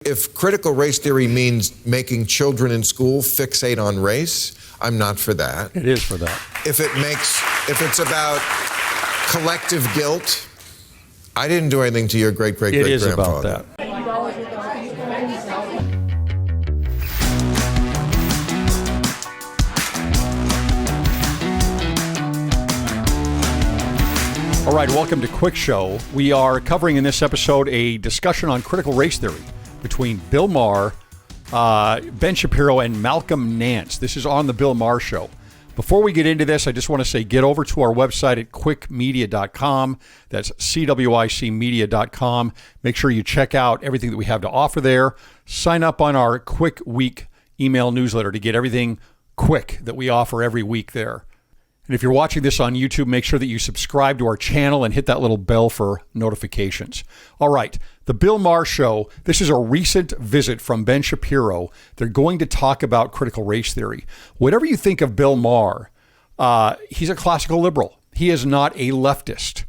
If critical race theory means making children in school fixate on race, I'm not for that. It is for that. If it's about collective guilt, I didn't do anything to your great-great-great-grandfather. It is about that. All right, welcome to Cwic Show. We are covering in this episode a discussion on critical race theory between Bill Maher, Ben Shapiro, and Malcom Nance. This is on the Bill Maher Show. Before we get into this, I just want to say get over to our website at cwicmedia.com. That's CWICmedia.com. Make sure you check out everything that we have to offer there. Sign up on our Cwic Week email newsletter to get everything quick that we offer every week there. And if you're watching this on YouTube, make sure that you subscribe to our channel and hit that little bell for notifications. All right, the Bill Maher Show. This is a recent visit from Ben Shapiro. They're going to talk about critical race theory. Whatever you think of Bill Maher, he's a classical liberal. He is not a leftist.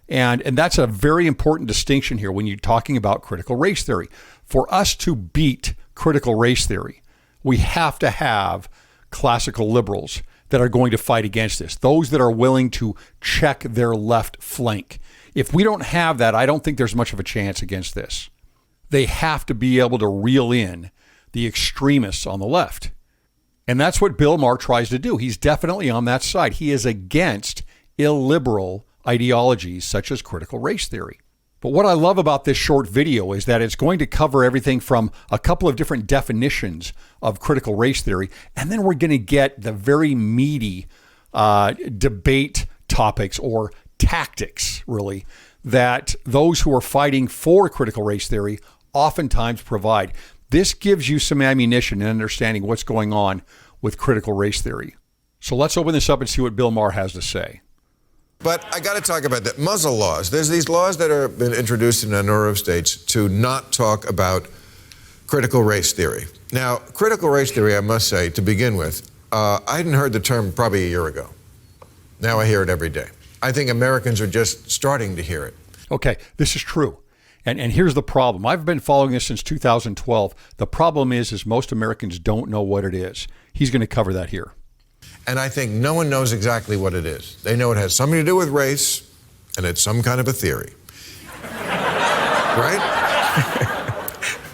And that's a very important distinction here when you're talking about critical race theory. For us to beat critical race theory, we have to have classical liberals that are going to fight against this, those that are willing to check their left flank. If we don't have that, I don't think there's much of a chance against this. They have to be able to reel in the extremists on the left. And that's what Bill Maher tries to do. He's definitely on that side. He is against illiberal ideologies such as critical race theory. But what I love about this short video is that it's going to cover everything from a couple of different definitions of critical race theory, and then we're going to get the very meaty debate topics or tactics, really, that those who are fighting for critical race theory oftentimes provide. This gives you some ammunition in understanding what's going on with critical race theory. So let's open this up and see what Bill Maher has to say. But I got to talk about that. Muzzle laws. There's these laws that are been introduced in a number of states to not talk about critical race theory. Now, critical race theory, I must say, to begin with, I hadn't heard the term probably a year ago. Now I hear it every day. I think Americans are just starting to hear it. Okay, this is true. And here's the problem. I've been following this since 2012. The problem is most Americans don't know what it is. He's going to cover that here. And I think no one knows exactly what it is. They know it has something to do with race, and it's some kind of a theory. Right?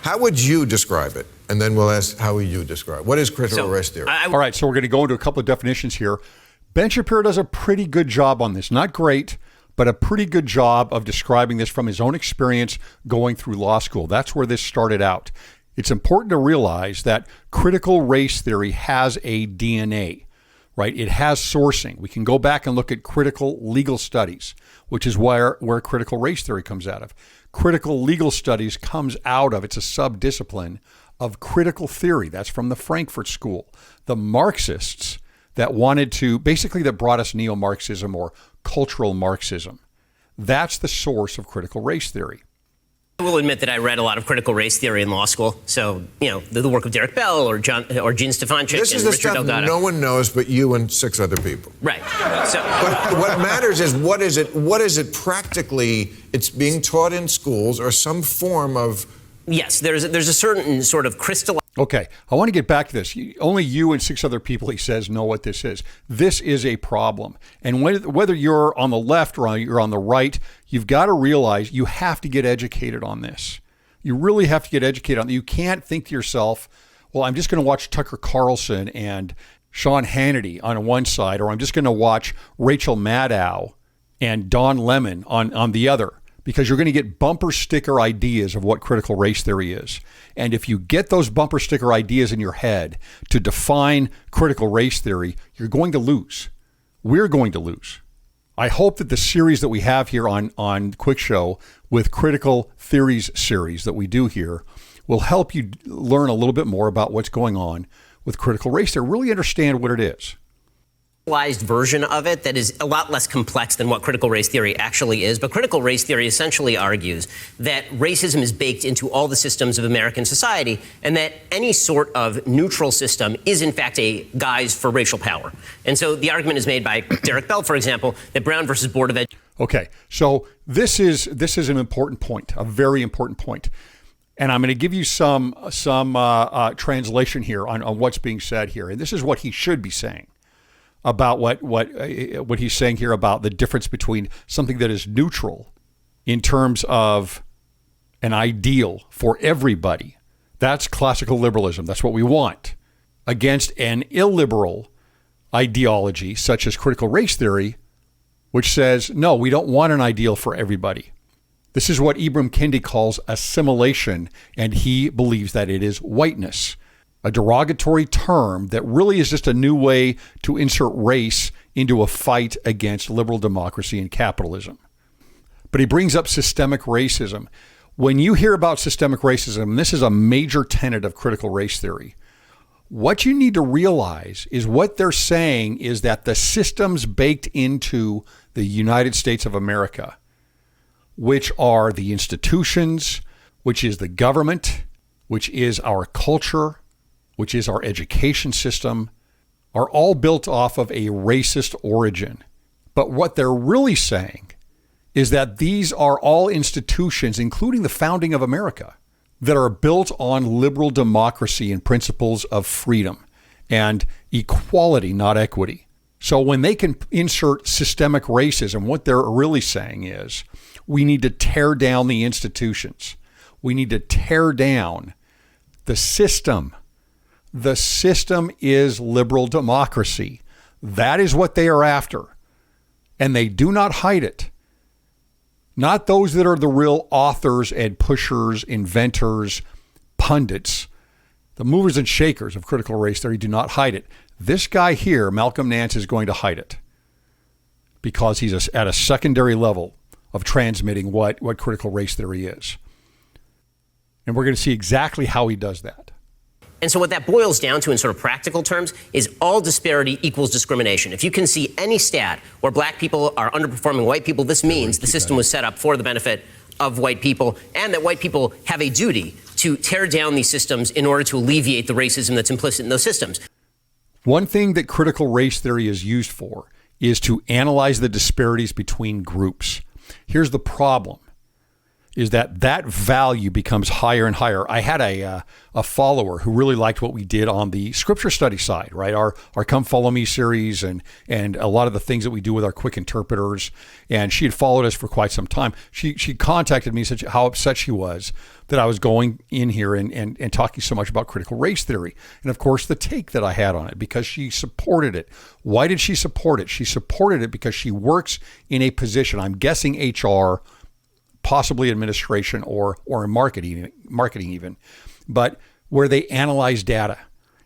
How would you describe it? And then we'll ask, how would you describe it? What is critical race theory? All right, so we're going to go into a couple of definitions here. Ben Shapiro does a pretty good job on this. Not great, but a pretty good job of describing this from his own experience going through law school. That's where this started out. It's important to realize that critical race theory has a DNA. Right? It has sourcing. We can go back and look at critical legal studies, which is where critical race theory comes out of. Critical legal studies comes out of, it's a sub-discipline of critical theory. That's from the Frankfurt School. The Marxists that that brought us neo-Marxism or cultural Marxism. That's the source of critical race theory. I will admit that I read a lot of critical race theory in law school. So, the work of Derek Bell or Gene Stefancic this and is the Richard stuff Delgado. No one knows but you and 6 other people. Right. So, but what matters is what is it practically? It's being taught in schools or some form of... Yes, there's a certain sort of crystallized... Okay, I want to get back to this. Only you and 6 other people, he says, know what this is. This is a problem. And whether you're on the left or you're on the right, you've got to realize you have to get educated on this. You really have to get educated on it. You can't think to yourself, well, I'm just going to watch Tucker Carlson and Sean Hannity on one side, or I'm just going to watch Rachel Maddow and Don Lemon on the other. Because you're going to get bumper sticker ideas of what critical race theory is. And if you get those bumper sticker ideas in your head to define critical race theory, you're going to lose. We're going to lose. I hope that the series that we have here on Cwic Show with Critical Theories series that we do here will help you learn a little bit more about what's going on with critical race theory, really understand what it is. Version of it that is a lot less complex than what critical race theory actually is. But critical race theory essentially argues that racism is baked into all the systems of American society and that any sort of neutral system is in fact a guise for racial power. And so the argument is made by Derek Bell, for example, that Brown versus Board of Education. Okay, so this is an important point, a very important point. And I'm going to give you some translation here on what's being said here. And this is what he should be saying about what he's saying here about the difference between something that is neutral in terms of an ideal for everybody. That's classical liberalism. That's what we want. Against an illiberal ideology such as critical race theory, which says, no, we don't want an ideal for everybody. This is what Ibram Kendi calls assimilation, and he believes that it is whiteness, a derogatory term that really is just a new way to insert race into a fight against liberal democracy and capitalism. But he brings up systemic racism. When you hear about systemic racism, this is a major tenet of critical race theory. What you need to realize is what they're saying is that the systems baked into the United States of America, which are the institutions, which is the government, which is our culture, which is our education system, are all built off of a racist origin. But what they're really saying is that these are all institutions, including the founding of America, that are built on liberal democracy and principles of freedom and equality, not equity. So when they can insert systemic racism, what they're really saying is we need to tear down the institutions. We need to tear down the system. The system is liberal democracy. That is what they are after. And they do not hide it. Not those that are the real authors and pushers, inventors, pundits. The movers and shakers of critical race theory do not hide it. This guy here, Malcom Nance, is going to hide it because he's at a secondary level of transmitting what critical race theory is. And we're going to see exactly how he does that. And so what that boils down to in sort of practical terms is all disparity equals discrimination. If you can see any stat where black people are underperforming white people, this means the system was set up for the benefit of white people and that white people have a duty to tear down these systems in order to alleviate the racism that's implicit in those systems. One thing that critical race theory is used for is to analyze the disparities between groups. Here's the problem, is that value becomes higher and higher. I had a follower who really liked what we did on the scripture study side, right? Our Come Follow Me series and a lot of the things that we do with our Cwic interpreters. And she had followed us for quite some time. She contacted me, said how upset she was that I was going in here and talking so much about critical race theory. And of course, the take that I had on it, because she supported it. Why did she support it? She supported it because she works in a position, I'm guessing HR, possibly administration or in marketing even, but where they analyze data.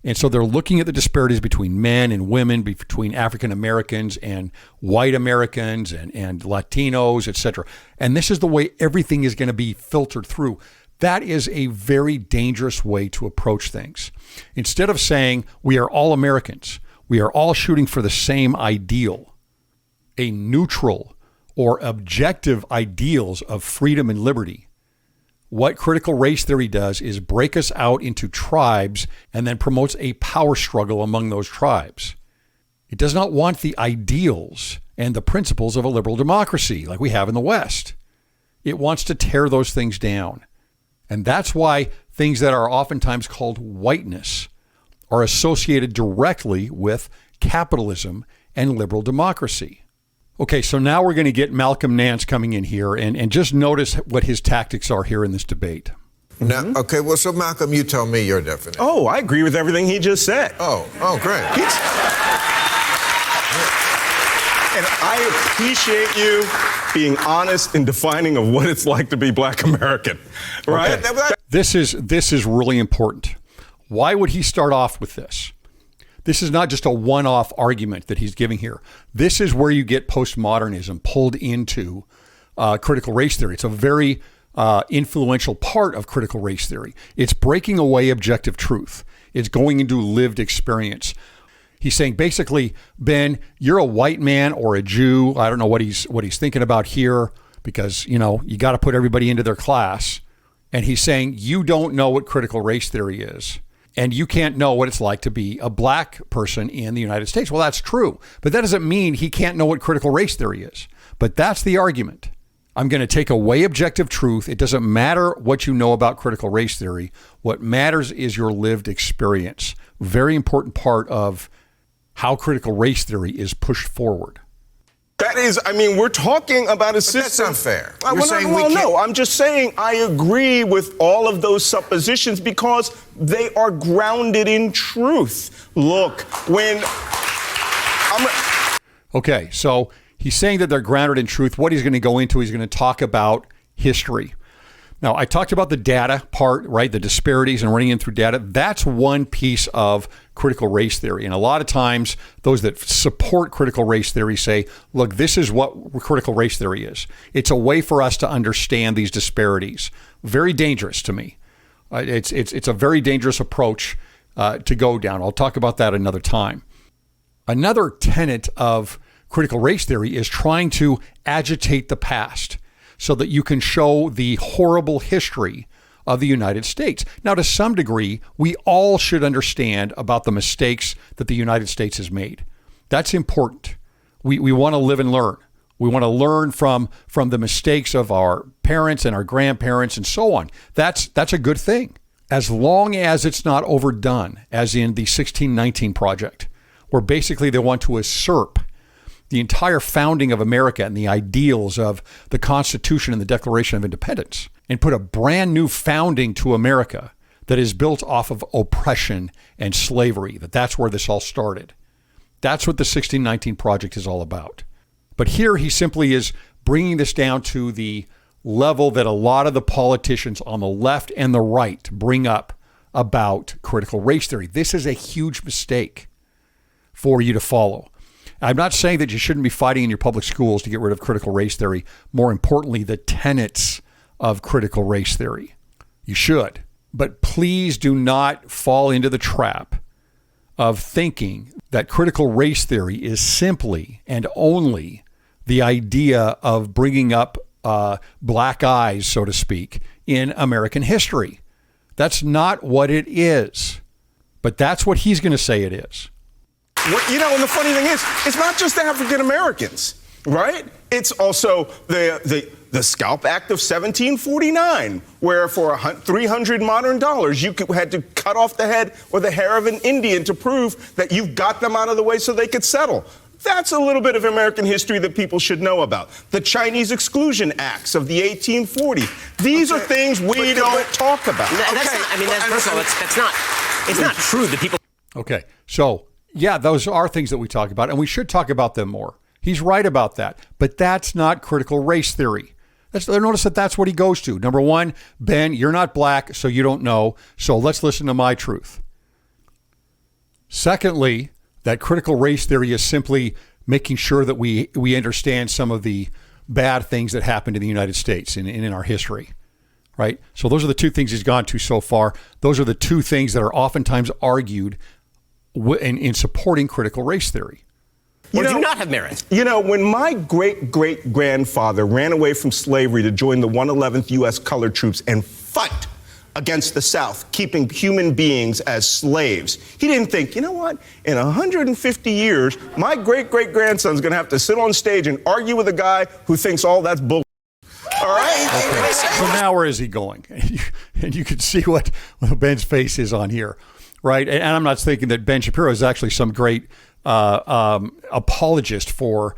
And so they're looking at the disparities between men and women, between African Americans and white Americans and Latinos, et cetera. And this is the way everything is going to be filtered through. That is a very dangerous way to approach things. Instead of saying we are all Americans, we are all shooting for the same ideal, a neutral or objective ideals of freedom and liberty. What critical race theory does is break us out into tribes and then promotes a power struggle among those tribes. It does not want the ideals and the principles of a liberal democracy like we have in the West. It wants to tear those things down. And that's why things that are oftentimes called whiteness are associated directly with capitalism and liberal democracy. Okay, so now we're going to get Malcom Nance coming in here and just notice what his tactics are here in this debate. Now, okay, well, so Malcolm, you tell me your definition. Oh, I agree with everything he just said. Oh, great. And I appreciate you being honest in defining of what it's like to be Black American, right? Okay. This is really important. Why would he start off with this? This is not just a one-off argument that he's giving here. This is where you get postmodernism pulled into critical race theory. It's a very influential part of critical race theory. It's breaking away objective truth. It's going into lived experience. He's saying basically, Ben, you're a white man or a Jew. I don't know what he's thinking about here because, you got to put everybody into their class. And he's saying you don't know what critical race theory is. And you can't know what it's like to be a black person in the United States. Well, that's true. But that doesn't mean he can't know what critical race theory is. But that's the argument. I'm going to take away objective truth. It doesn't matter what you know about critical race theory. What matters is your lived experience. Very important part of how critical race theory is pushed forward. That is, I mean, we're talking about a system. That's unfair. You're saying no, I'm just saying I agree with all of those suppositions because they are grounded in truth. Look, when Okay, so he's saying that they're grounded in truth. What he's going to go into, he's going to talk about history. Now, I talked about the data part, right? The disparities and running in through data. That's one piece of critical race theory. And a lot of times, those that support critical race theory say, look, this is what critical race theory is. It's a way for us to understand these disparities. Very dangerous to me. It's a very dangerous approach to go down. I'll talk about that another time. Another tenet of critical race theory is trying to agitate the past so that you can show the horrible history of the United States. Now, to some degree, we all should understand about the mistakes that the United States has made. That's important. We want to live and learn. We want to learn from the mistakes of our parents and our grandparents and so on. That's a good thing, as long as it's not overdone, as in the 1619 Project, where basically they want to usurp the entire founding of America and the ideals of the Constitution and the Declaration of Independence, and put a brand new founding to America that is built off of oppression and slavery. That's where this all started. That's what the 1619 Project is all about. But here he simply is bringing this down to the level that a lot of the politicians on the left and the right bring up about critical race theory. This is a huge mistake for you to follow. I'm not saying that you shouldn't be fighting in your public schools to get rid of critical race theory. More importantly, the tenets of critical race theory. You should. But please do not fall into the trap of thinking that critical race theory is simply and only the idea of bringing up black eyes, so to speak, in American history. That's not what it is. But that's what he's going to say it is. You know, and the funny thing is, it's not just African Americans, right? It's also the Scalp Act of 1749, where for $300 modern dollars, you had to cut off the head or the hair of an Indian to prove that you've got them out of the way so they could settle. That's a little bit of American history that people should know about. The Chinese Exclusion Acts of the 1840s. These are things we don't talk about. First of all, it's not true that people. Okay, so. Yeah, those are things that we talk about, and we should talk about them more. He's right about that, but that's not critical race theory. Notice that that's what he goes to. Number one, Ben, you're not black, so you don't know, so let's listen to my truth. Secondly, that critical race theory is simply making sure that we understand some of the bad things that happened in the United States in our history, right? So those are the two things he's gone to so far. Those are the two things that are oftentimes argued in supporting critical race theory. Or do not have merit. You know, when my great-great-grandfather ran away from slavery to join the 111th U.S. Colored Troops and fight against the South, keeping human beings as slaves, he didn't think, you know what, in 150 years, my great-great-grandson's going to have to sit on stage and argue with a guy who thinks all that's bull. All right? Okay. So now where is he going? And you can see what Ben's face is on here. Right, and I'm not thinking that Ben Shapiro is actually some great apologist for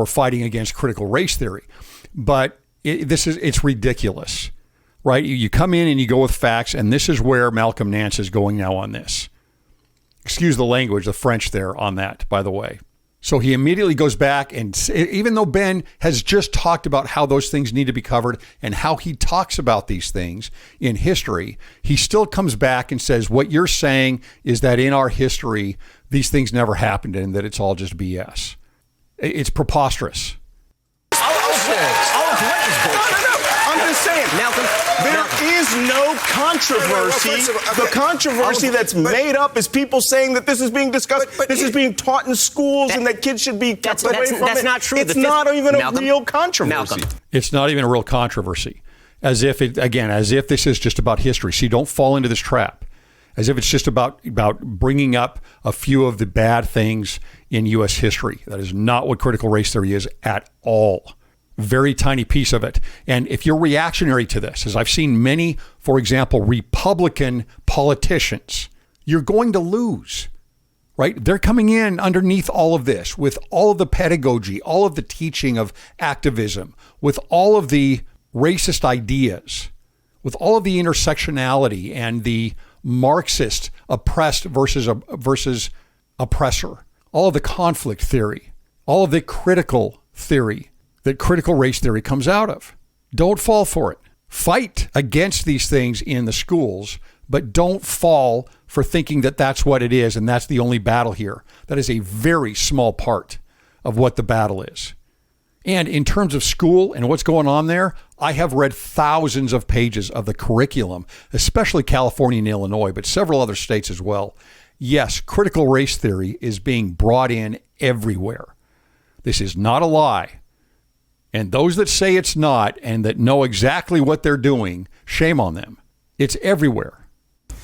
fighting against critical race theory, but it's ridiculous, right? You come in and you go with facts, and this is where Malcom Nance is going now on this. Excuse the language, the French there on that, by the way. So he immediately goes back, and even though Ben has just talked about how those things need to be covered and how he talks about these things in history, he still comes back and says, what you're saying is that in our history, these things never happened and that it's all just BS. It's preposterous. I'm just saying, there is no controversy. The controversy that's made up is people saying that this is being discussed, this is being taught in schools, and that kids should be kept away from it. That's not true. It's not even a real controversy. It's not even a real controversy. As if this is just about history. See, don't fall into this trap. As if it's just about bringing up a few of the bad things in U.S. history. That is not what critical race theory is at all. very tiny piece of it. And if you're reactionary to this, as I've seen many, for example, Republican politicians, you're going to lose, right? They're coming in underneath all of this with all of the pedagogy, all of the teaching of activism, with all of the racist ideas, with all of the intersectionality and the Marxist oppressed versus oppressor, all of the conflict theory, all of the critical theory that critical race theory comes out of. Don't fall for it. Fight against these things in the schools, but don't fall for thinking that that's what it is and that's the only battle here. That is a very small part of what the battle is. And in terms of school and what's going on there, I have read thousands of pages of the curriculum, especially California and Illinois, but several other states as well. Yes, critical race theory is being brought in everywhere. This is not a lie. And those that say it's not and that know exactly what they're doing, shame on them. It's everywhere.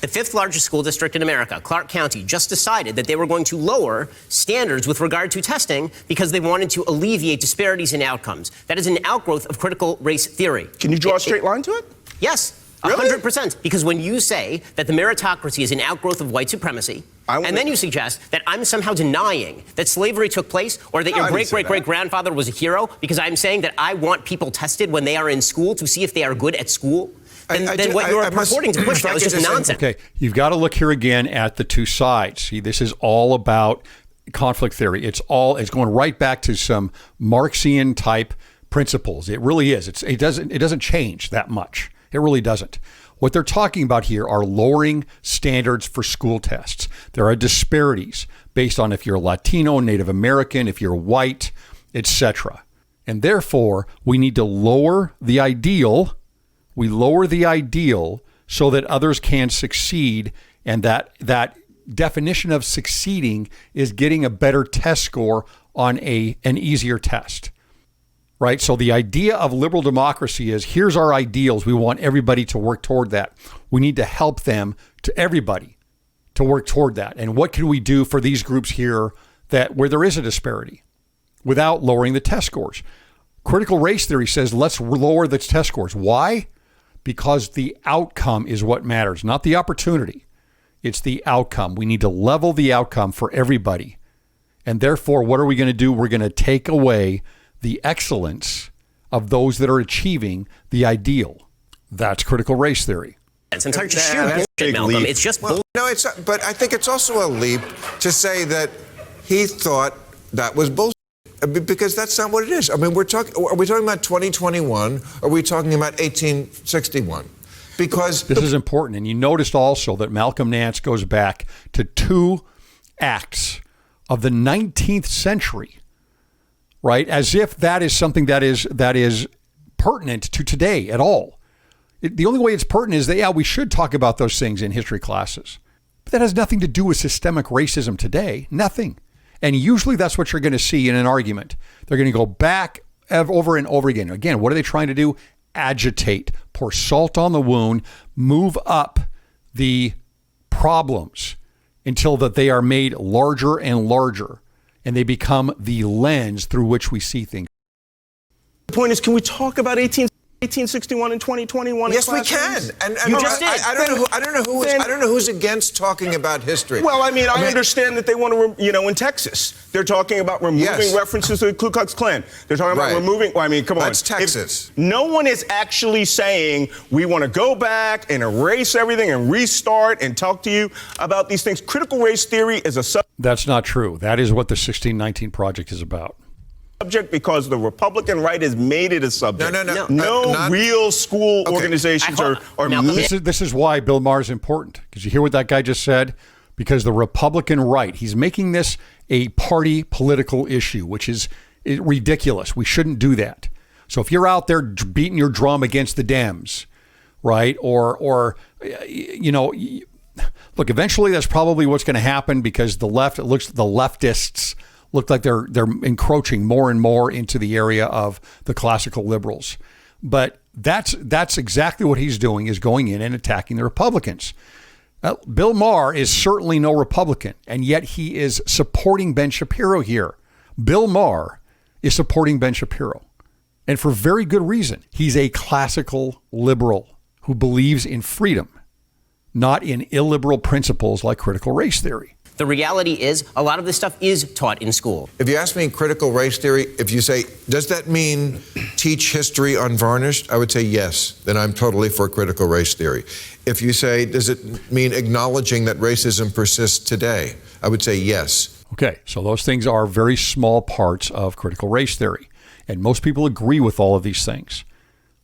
The fifth largest school district in America, Clark County, just decided that they were going to lower standards with regard to testing because they wanted to alleviate disparities in outcomes. That is an outgrowth of critical race theory. Can you draw a straight line to it? Yes. Really? 100%. Because when you say that the meritocracy is an outgrowth of white supremacy, and then you suggest that I'm somehow denying that slavery took place or that your great-great-great-grandfather was a hero because I'm saying that I want people tested when they are in school to see if they are good at school, then what you're purporting to push now is just nonsense. Okay, you've got to look here again at the two sides. See, this is all about conflict theory. It's going right back to some Marxian type principles. It really is. It doesn't change that much. It really doesn't. What they're talking about here are lowering standards for school tests. There are disparities based on if you're Latino, Native American, if you're white, etc. And therefore, we need to lower the ideal. We lower the ideal so that others can succeed, and that definition of succeeding is getting a better test score on an easier test. Right? So the idea of liberal democracy is here's our ideals. We want everybody to work toward that. We need to help them, to everybody, to work toward that. And what can we do for these groups here where there is a disparity without lowering the test scores? Critical race theory says let's lower the test scores. Why? Because the outcome is what matters, not the opportunity. It's the outcome. We need to level the outcome for everybody. And therefore, what are we going to do? We're going to take away the excellence of those that are achieving the ideal. That's critical race theory. It's entirely just sheer bullshit, Malcolm. It's just bullshit. No, but I think it's also a leap to say that he thought that was bullshit, because that's not what it is. I mean, are we talking about 2021? Or are we talking about 1861? Because this is important. And you noticed also that Malcom Nance goes back to two acts of the 19th century, right? As if that is something that is pertinent to today at all. The only way it's pertinent is that, we should talk about those things in history classes. But that has nothing to do with systemic racism today. Nothing. And usually that's what you're going to see in an argument. They're going to go back over and over again. Again, what are they trying to do? Agitate, pour salt on the wound, move up the problems until that they are made larger and larger, and they become the lens through which we see things. The point is, can we talk about 1861 and 2021? Yes, we can. And you just did. I don't know who's against talking about history. Well, I understand that they want to, in Texas, they're talking about removing references to the Ku Klux Klan. They're talking about removing. Come on. That's Texas. No one is actually saying we want to go back and erase everything and restart and talk to you about these things. Critical race theory is a subject. That's not true. That is what the 1619 Project is about. Because the Republican right has made it a subject. No real school organizations are. This is why Bill Maher is important, because you hear what that guy just said? Because the Republican right, he's making this a party political issue, which is ridiculous. We shouldn't do that. So if you're out there beating your drum against the Dems, right, or look, eventually that's probably what's going to happen, because the leftists look like they're encroaching more and more into the area of the classical liberals. But that's exactly what he's doing, is going in and attacking the Republicans. Bill Maher is certainly no Republican, and yet he is supporting Ben Shapiro here. Bill Maher is supporting Ben Shapiro. And for very good reason. He's a classical liberal who believes in freedom, not in illiberal principles like critical race theory. The reality is a lot of this stuff is taught in school. If you ask me critical race theory, if you say, does that mean teach history unvarnished? I would say yes. Then I'm totally for critical race theory. If you say, does it mean acknowledging that racism persists today? I would say yes. Okay, so those things are very small parts of critical race theory. And most people agree with all of these things,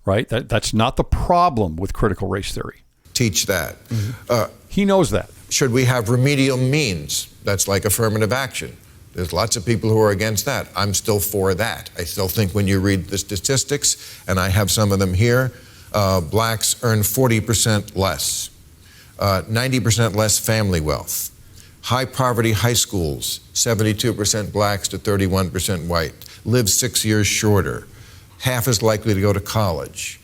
right? That's not the problem with critical race theory. Teach that. He knows that. Should we have remedial means? That's like affirmative action. There's lots of people who are against that. I'm still for that. I still think when you read the statistics, and I have some of them here, blacks earn 40% less, 90% less family wealth, high poverty high schools, 72% blacks to 31% white, live 6 years shorter, half as likely to go to college,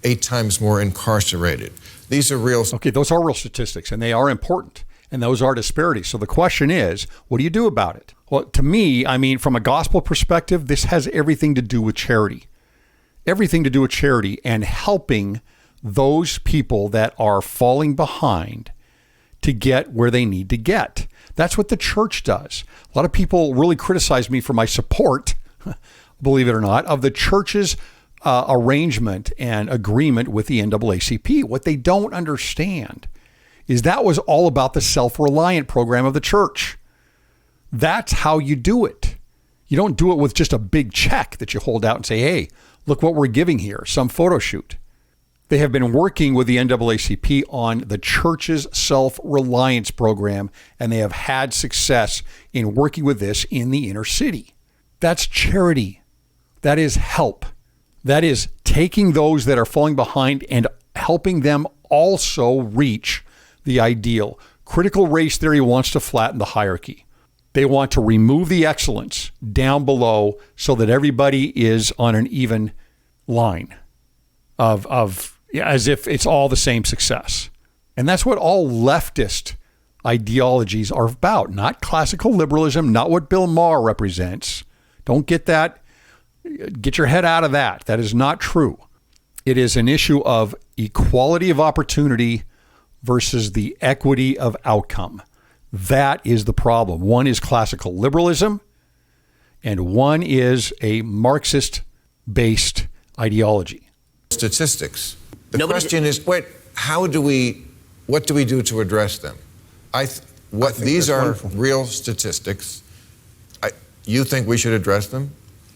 8 times more incarcerated. These are real. Okay, those are real statistics, and they are important, and those are disparities. So the question is, what do you do about it? Well, to me, I mean, from a gospel perspective, this has everything to do with charity. Everything to do with charity and helping those people that are falling behind to get where they need to get. That's what the church does. A lot of people really criticize me for my support, believe it or not, of the church's arrangement and agreement with the NAACP. What they don't understand is that was all about the self-reliant program of the church. That's how you do it. You don't do it with just a big check that you hold out and say, hey, look what we're giving here, some photo shoot. They have been working with the NAACP on the church's self-reliance program, and they have had success in working with this in the inner city. That's charity. That is help. That is taking those that are falling behind and helping them also reach the ideal. Critical race theory wants to flatten the hierarchy. They want to remove the excellence down below so that everybody is on an even line of as if it's all the same success. And that's what all leftist ideologies are about, not classical liberalism, not what Bill Maher represents. Don't get that. Get your head out of that. That is not true. It is an issue of equality of opportunity versus the equity of outcome. That is the problem. One is classical liberalism, and one is a Marxist-based ideology. Statistics. The question is, what do we do to address them? These are wonderful. Real statistics. You think we should address them?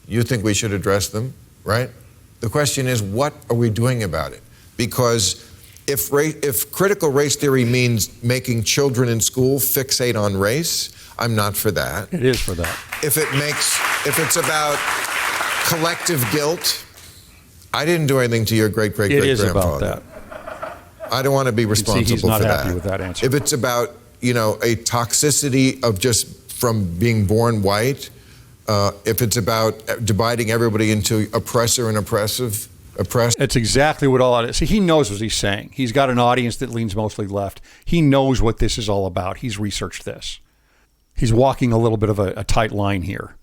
You think we should address them, right? The question is, what are we doing about it? Because if critical race theory means making children in school fixate on race, I'm not for that. It is for that. If it's about collective guilt, I didn't do anything to your great-great-great-grandfather. It is about that. I don't want to be responsible he's not for happy that. With that answer. If it's about, a toxicity of just from being born white, if it's about dividing everybody into oppressor and oppressed. That's exactly what all it is. See, he knows what he's saying. He's got an audience that leans mostly left. He knows what this is all about. He's researched this. He's walking a little bit of a tight line here.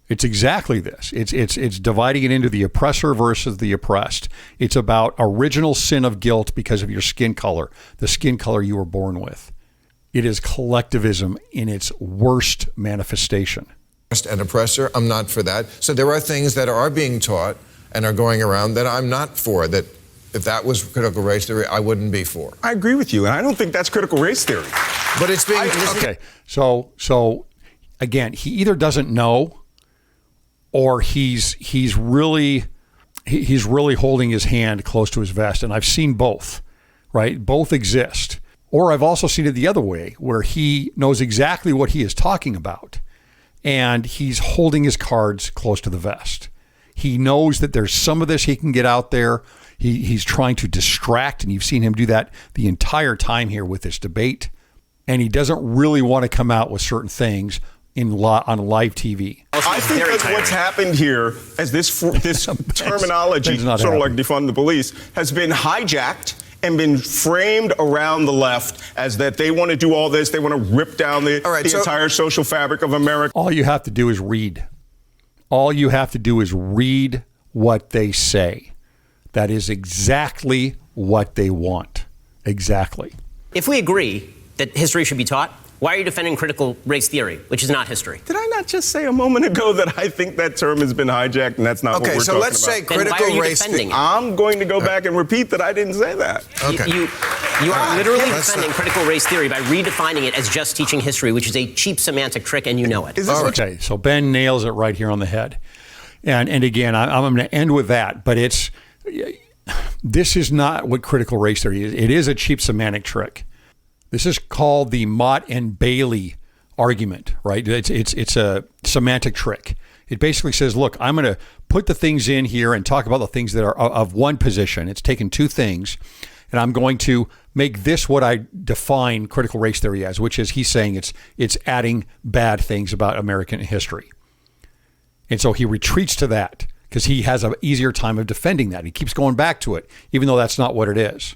It's exactly this. It's dividing it into the oppressor versus the oppressed. It's about original sin of guilt because of your skin color, the skin color you were born with. It is collectivism in its worst manifestation. And oppressor, I'm not for that. So there are things that are being taught and are going around that I'm not for, that if that was critical race theory, I wouldn't be for. I agree with you, and I don't think that's critical race theory. But it's being... Okay, so again, he either doesn't know or he's really holding his hand close to his vest, and I've seen both, right? Both exist. Or I've also seen it the other way, where he knows exactly what he is talking about, and he's holding his cards close to the vest. He knows that there's some of this he can get out there. He's trying to distract, and you've seen him do that the entire time here with this debate. And he doesn't really want to come out with certain things on live TV. I think that what's happened here, as this terminology, sort of like defund the police, has been hijacked and been framed around the left as that they want to do all this. They want to rip down the entire social fabric of America. All you have to do is read. All you have to do is read what they say. That is exactly what they want. Exactly. If we agree that history should be taught, why are you defending critical race theory, which is not history? Did I not just say a moment ago that I think that term has been hijacked and that's not what we're talking about? Okay, so let's say Then why are critical you race defending it? I'm going to go back and repeat that I didn't say that. Okay. You are literally That's defending critical race theory by redefining it as just teaching history, which is a cheap semantic trick, and you know it. Is this what Okay, so Ben nails it right here on the head. And again, I'm going to end with that, but this is not what critical race theory is. It is a cheap semantic trick. This is called the Mott and Bailey argument, right? It's a semantic trick. It basically says, look, I'm going to put the things in here and talk about the things that are of one position. It's taken two things, and I'm going to make this what I define critical race theory as, which is he's saying it's adding bad things about American history. And so he retreats to that because he has an easier time of defending that. He keeps going back to it, even though that's not what it is.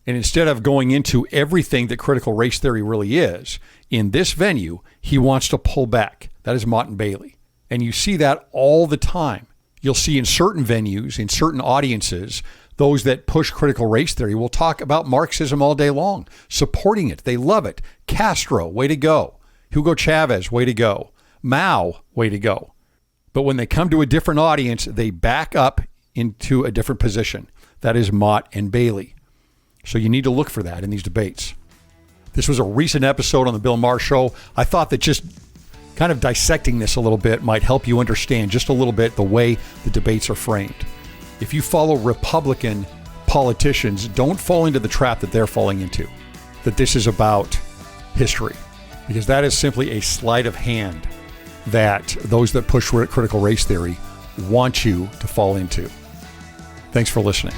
And instead of going into everything that critical race theory really is, in this venue, he wants to pull back. That is Mott and Bailey. And you see that all the time. You'll see in certain venues, in certain audiences, those that push critical race theory will talk about Marxism all day long, supporting it. They love it. Castro, way to go. Hugo Chavez, way to go. Mao, way to go. But when they come to a different audience, they back up into a different position. That is Mott and Bailey. So you need to look for that in these debates. This was a recent episode on the Bill Maher Show. I thought that just kind of dissecting this a little bit might help you understand just a little bit the way the debates are framed. If you follow Republican politicians, don't fall into the trap that they're falling into, that this is about history, because that is simply a sleight of hand that those that push critical race theory want you to fall into. Thanks for listening.